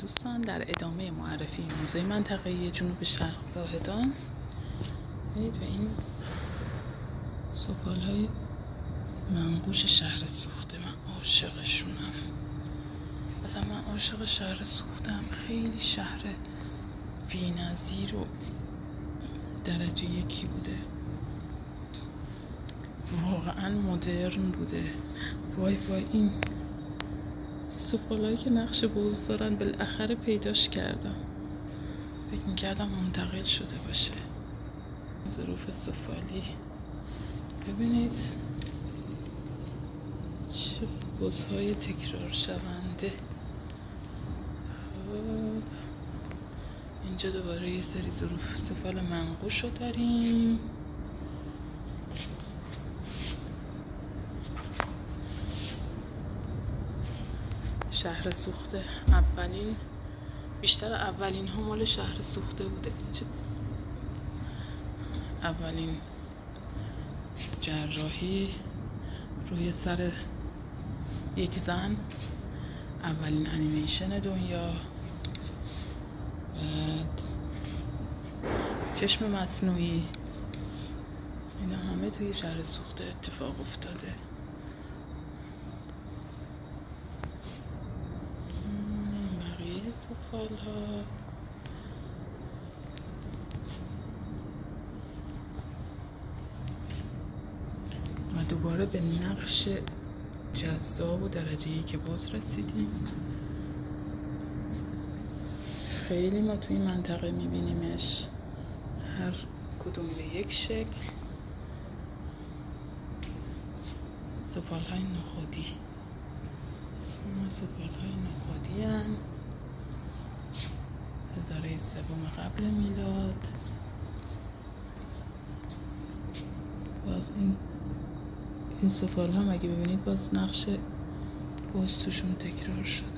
دوستان، در ادامه معرفی موزه منطقه‌ای جنوب شرق زاهدان ببینید به این سفال‌های منقوش شهر سوخته. من عاشقشونم. مثلا من عاشق شهر سوختم. خیلی شهر بی‌نظیر و درجه یکی بوده، واقعا مدرن بوده. وای این سفالایی که نقش بز دارن بالاخره پیداش کردم. فکر میکردم منتقل شده باشه. ظروف سفالی ببینید چه بزهای تکرار شونده. خب اینجا دوباره یه سری ظروف سفال منقوش رو داریم. شهر سوخته بیشتر اولین ها مال شهر سوخته بوده. اولین جراحی روی سر یک زن، اولین انیمیشن دنیا، بعد چشم مصنوعی، اینا همه توی شهر سوخته اتفاق افتاده. بقیه سفال ها و دوباره به نقش جذاب و درجه‌ای که باز رسیدیم. خیلی ما توی این منطقه میبینیمش، هر کدوم به یک شکل. سفال های نخودی، ما سفال های نخودی هن. هزاره سوم قبل میلاد. باز این سفال ها اگه ببینید باز نقش باز توشون تکرار شده.